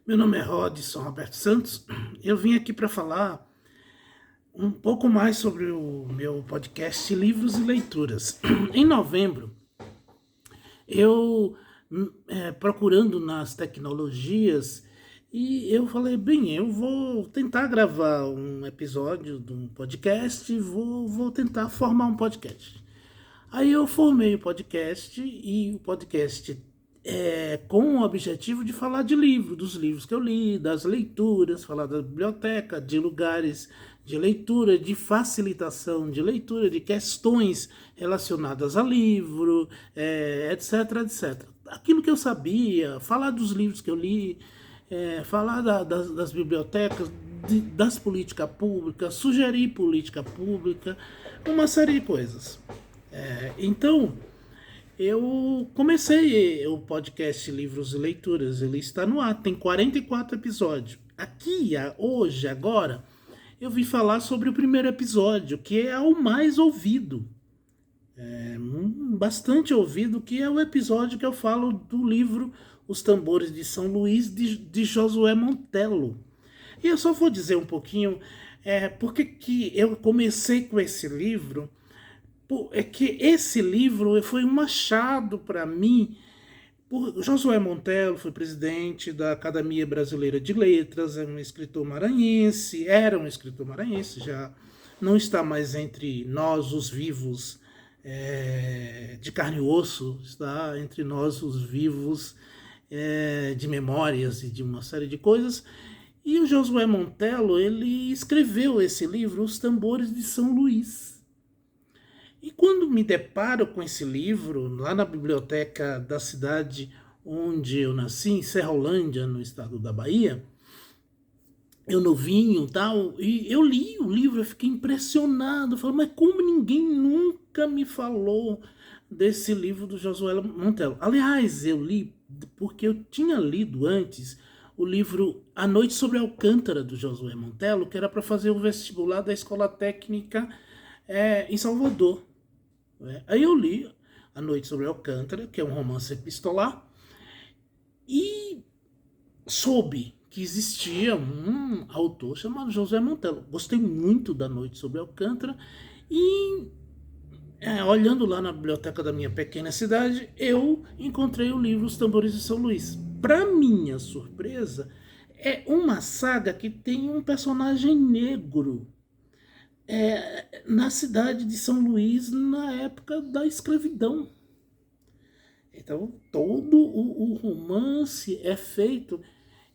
Meu nome é Rodson Roberto Santos. Eu vim aqui para falar um pouco mais sobre o meu podcast Livros e Leituras. Em novembro, eu procurando nas tecnologias e eu falei, bem, eu vou tentar gravar um episódio de um podcast, vou tentar formar um podcast. Aí eu formei o podcast e o podcast com o objetivo de falar de livro, dos livros que eu li, das leituras, falar da biblioteca, de lugares de leitura, de facilitação de leitura, de questões relacionadas a livro, etc, etc. Aquilo que eu sabia, falar dos livros que eu li, falar das bibliotecas, das políticas públicas, sugerir política pública, uma série de coisas. Então, eu comecei o podcast Livros e Leituras, ele está no ar, tem 44 episódios. Aqui, hoje, agora, eu vim falar sobre o primeiro episódio, que é o mais ouvido. Bastante ouvido, que é o episódio que eu falo do livro Os Tambores de São Luís, de Josué Montello. E eu só vou dizer um pouquinho porque que eu comecei com esse livro. É que esse livro foi um achado para mim. Josué Montello foi presidente da Academia Brasileira de Letras, é um escritor maranhense, era um escritor maranhense, já não está mais entre nós, os vivos de carne e osso, está entre nós, os vivos de memórias e de uma série de coisas. E o Josué Montello, ele escreveu esse livro, Os Tambores de São Luís. E quando me deparo com esse livro, lá na biblioteca da cidade onde eu nasci, em Serrolândia, no estado da Bahia, eu novinho e tal, e eu li o livro, eu fiquei impressionado, falei, mas como ninguém nunca me falou desse livro do Josué Montello? Aliás, eu li porque eu tinha lido antes o livro A Noite sobre Alcântara, do Josué Montello, que era para fazer o vestibular da Escola Técnica em Salvador. Aí eu li A Noite sobre Alcântara, que é um romance epistolar, e soube que existia um autor chamado Josué Montello. Gostei muito da Noite sobre Alcântara e, olhando lá na biblioteca da minha pequena cidade, eu encontrei o livro Os Tambores de São Luís. Para minha surpresa, é uma saga que tem um personagem negro na cidade de São Luís na época da escravidão. Então, todo o romance é feito.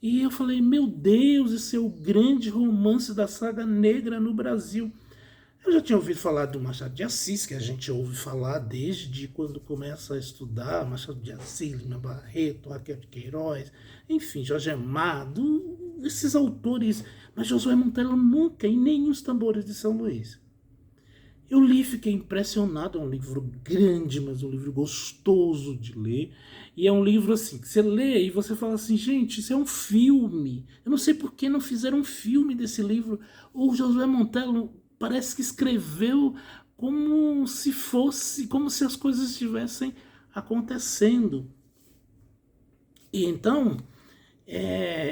E eu falei, meu Deus, esse é o grande romance da saga negra no Brasil. Eu já tinha ouvido falar do Machado de Assis, que a gente ouve falar desde quando começa a estudar, Machado de Assis, Lima Barreto, Raquel de Queiroz, enfim, Jorge Amado, esses autores. Mas Josué Montello nunca, em nenhum Os Tambores de São Luís. Eu li e fiquei impressionado, é um livro grande, mas um livro gostoso de ler. E é um livro assim, que você lê e você fala assim, gente, isso é um filme. Eu não sei por que não fizeram um filme desse livro. O Josué Montello parece que escreveu como se fosse, como se as coisas estivessem acontecendo. E então,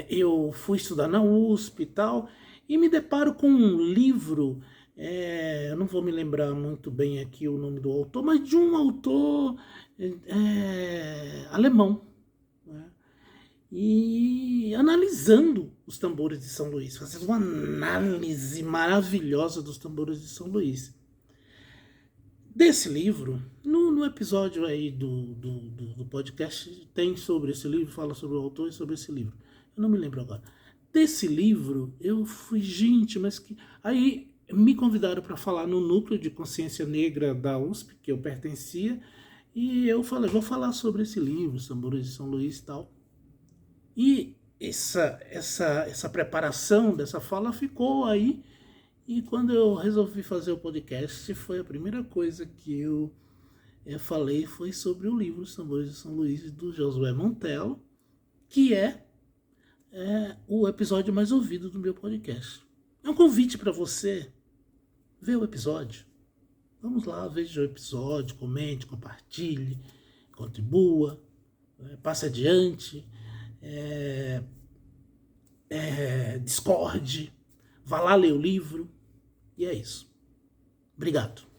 eu fui estudar na USP e tal, e me deparo com um livro, eu não vou me lembrar muito bem aqui o nome do autor, mas de um autor alemão, né? E analisando os tambores de São Luís, fazendo uma análise maravilhosa dos tambores de São Luís. Desse livro, no episódio aí do podcast, tem sobre esse livro, fala sobre o autor e sobre esse livro. Eu não me lembro agora. Desse livro, eu fui, gente, mas que. Aí me convidaram para falar no núcleo de consciência negra da USP, que eu pertencia, e eu falei, vou falar sobre esse livro, Os Tambores de São Luís e tal. E essa preparação dessa fala ficou aí. E quando eu resolvi fazer o podcast, foi a primeira coisa que eu falei foi sobre o livro Os Tambores de São Luís, do Josué Montello, que é o episódio mais ouvido do meu podcast. É um convite para você ver o episódio. Vamos lá, veja o episódio, comente, compartilhe, contribua, passe adiante. discorde, vá lá ler o livro. E é isso. Obrigado.